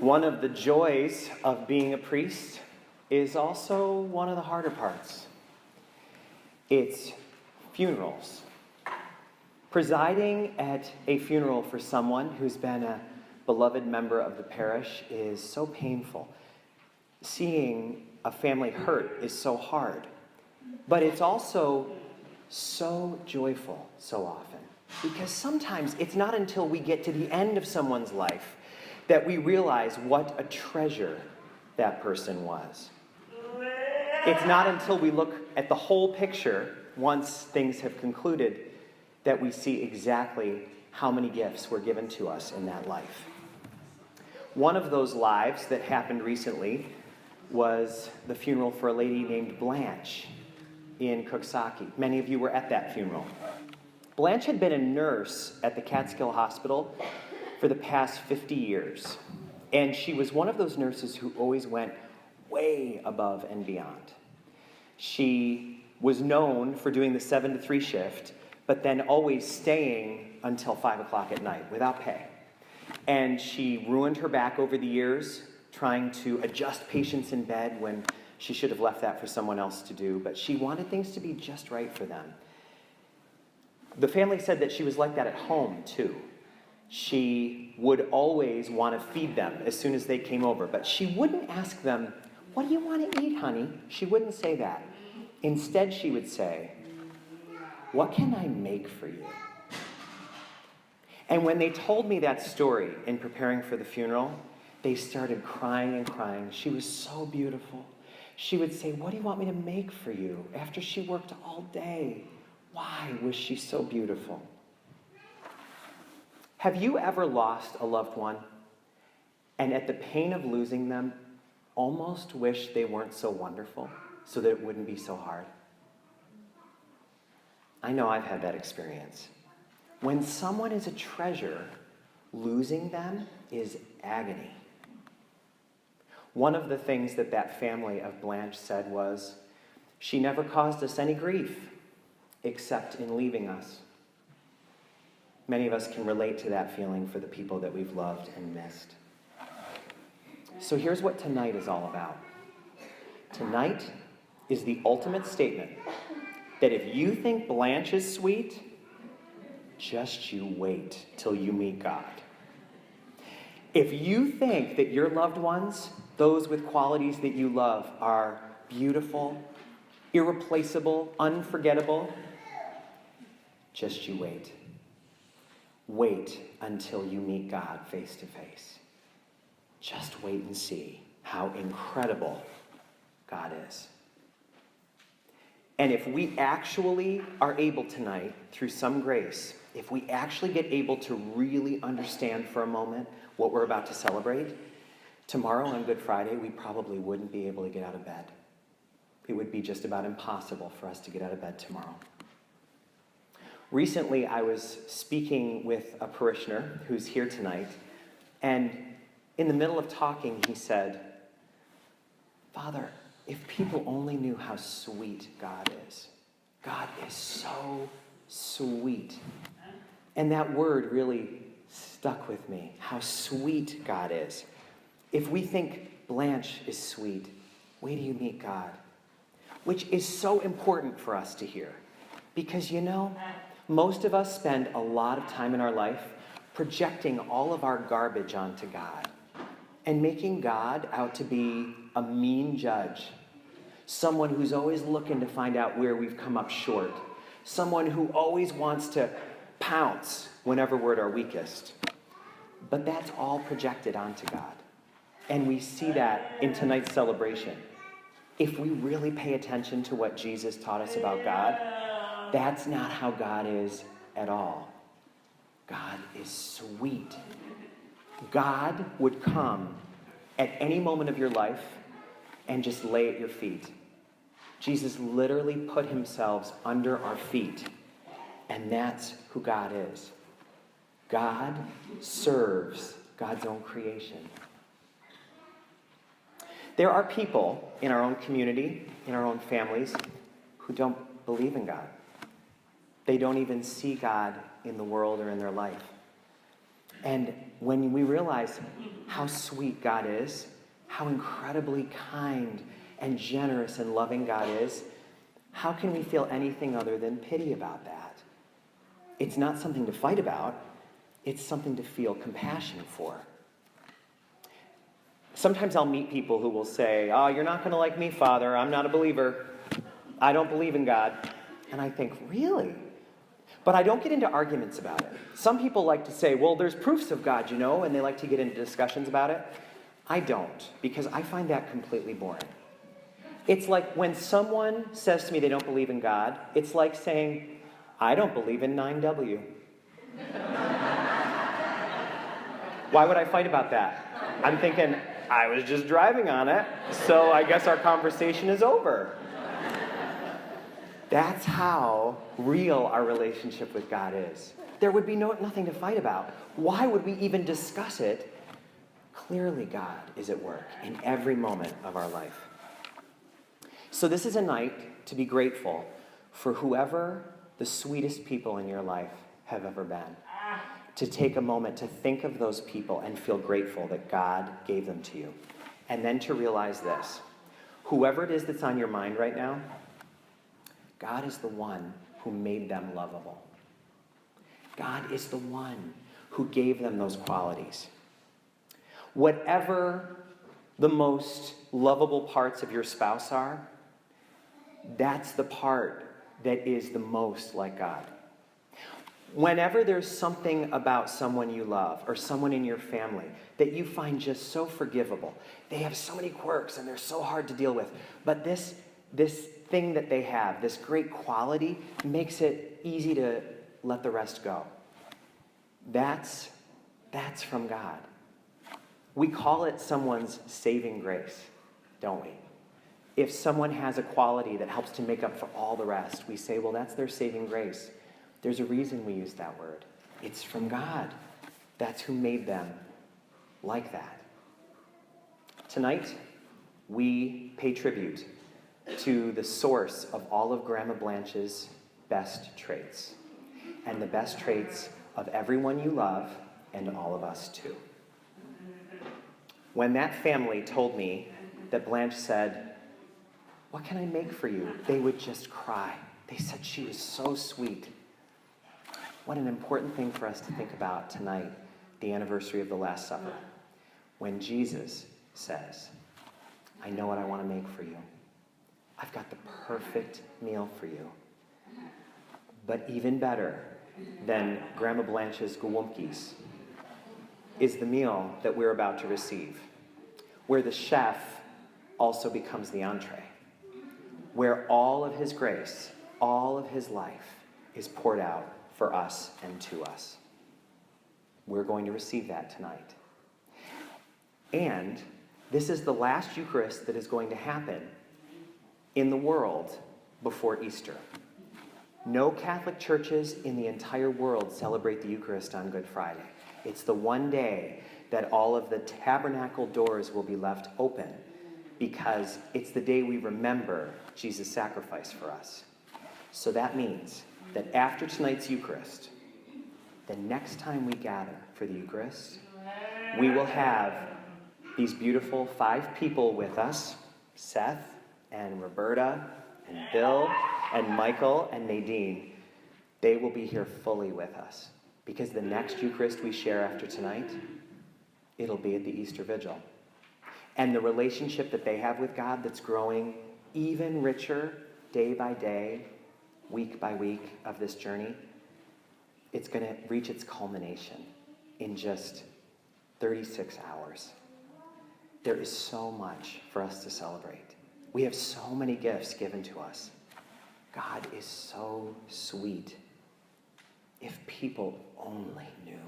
One of the joys of being a priest is also one of the harder parts. It's funerals. Presiding at a funeral for someone who's been a beloved member of the parish is so painful. Seeing a family hurt is so hard. But it's also so joyful so often. Because sometimes it's not until we get to the end of someone's life that we realize what a treasure that person was. It's not until we look at the whole picture, once things have concluded, that we see exactly how many gifts were given to us in that life. One of those lives that happened recently was the funeral for a lady named Blanche in Cooksaki. Many of you were at that funeral. Blanche had been a nurse at the Catskill Hospital for the past 50 years. And she was one of those nurses who always went way above and beyond. She was known for doing the 7 to 3 shift, but then always staying until 5 o'clock at night without pay. And she ruined her back over the years, trying to adjust patients in bed when she should have left that for someone else to do, but she wanted things to be just right for them. The family said that she was like that at home, too. She would always want to feed them as soon as they came over, but she wouldn't ask them, "What do you want to eat, honey?" She wouldn't say that. Instead, she would say, "What can I make for you?" And when they told me that story in preparing for the funeral, they started crying and crying. She was so beautiful. She would say, "What do you want me to make for you?" After she worked all day. Why was she so beautiful? Have you ever lost a loved one and at the pain of losing them almost wish they weren't so wonderful so that it wouldn't be so hard? I know I've had that experience. When someone is a treasure, losing them is agony. One of the things that family of Blanche said was, "She never caused us any grief except in leaving us." Many of us can relate to that feeling for the people that we've loved and missed. So here's what tonight is all about. Tonight is the ultimate statement that if you think Blanche is sweet, just you wait till you meet God. If you think that your loved ones, those with qualities that you love, are beautiful, irreplaceable, unforgettable, just you wait. Wait until you meet God face to face. Just wait and see how incredible God is. And if we actually are able tonight, through some grace, if we actually get able to really understand for a moment what we're about to celebrate, tomorrow on Good Friday, we probably wouldn't be able to get out of bed. It would be just about impossible for us to get out of bed tomorrow. Recently, I was speaking with a parishioner who's here tonight, and in the middle of talking, he said, "Father, if people only knew how sweet God is. God is so sweet." And that word really stuck with me, how sweet God is. If we think Blanche is sweet, wait till you meet God. Which is so important for us to hear. Because, most of us spend a lot of time in our life projecting all of our garbage onto God and making God out to be a mean judge, someone who's always looking to find out where we've come up short, someone who always wants to pounce whenever we're at our weakest. But that's all projected onto God. And we see that in tonight's celebration. If we really pay attention to what Jesus taught us about God, that's not how God is at all. God is sweet. God would come at any moment of your life and just lay at your feet. Jesus literally put himself under our feet, and that's who God is. God serves God's own creation. There are people in our own community, in our own families, who don't believe in God. They don't even see God in the world or in their life. And when we realize how sweet God is, how incredibly kind and generous and loving God is, how can we feel anything other than pity about that? It's not something to fight about. It's something to feel compassion for. Sometimes I'll meet people who will say, "Oh, you're not going to like me, Father. I'm not a believer. I don't believe in God." And I think, really? But I don't get into arguments about it. Some people like to say, "Well, there's proofs of God, you know," and they like to get into discussions about it. I don't, because I find that completely boring. It's like when someone says to me they don't believe in God, it's like saying, "I don't believe in 9W." Why would I fight about that? I'm thinking, I was just driving on it, so I guess our conversation is over. That's how real our relationship with God is. There would be nothing to fight about. Why would we even discuss it? Clearly, God is at work in every moment of our life. So this is a night to be grateful for whoever the sweetest people in your life have ever been. To take a moment to think of those people and feel grateful that God gave them to you. And then to realize this. Whoever it is that's on your mind right now, God is the one who made them lovable. God is the one who gave them those qualities. Whatever the most lovable parts of your spouse are, that's the part that is the most like God. Whenever there's something about someone you love or someone in your family that you find just so forgivable, they have so many quirks and they're so hard to deal with, but this thing that they have, this great quality, makes it easy to let the rest go. That's from God. We call it someone's saving grace, don't we? If someone has a quality that helps to make up for all the rest, we say, well, that's their saving grace. There's a reason we use that word. It's from God. That's who made them like that. Tonight, we pay tribute to the source of all of Grandma Blanche's best traits, and the best traits of everyone you love and all of us too. When that family told me that Blanche said, "What can I make for you?" they would just cry. They said she was so sweet. What an important thing for us to think about tonight, the anniversary of the Last Supper, when Jesus says, "I know what I want to make for you. I've got the perfect meal for you." But even better than Grandma Blanche's Gwumpkies is the meal that we're about to receive, where the chef also becomes the entree, where all of his grace, all of his life is poured out for us and to us. We're going to receive that tonight. And this is the last Eucharist that is going to happen in the world before Easter. No Catholic churches in the entire world celebrate the Eucharist on Good Friday. It's the one day that all of the tabernacle doors will be left open because it's the day we remember Jesus' sacrifice for us. So that means that after tonight's Eucharist, the next time we gather for the Eucharist, we will have these beautiful 5 people with us, Seth and Roberta and Bill and Michael and Nadine. They will be here fully with us because the next Eucharist we share after tonight, it'll be at the Easter Vigil. And the relationship that they have with God that's growing even richer day by day, week by week of this journey, it's going to reach its culmination in just 36 hours. There is so much for us to celebrate. We have so many gifts given to us. God is so sweet. If people only knew.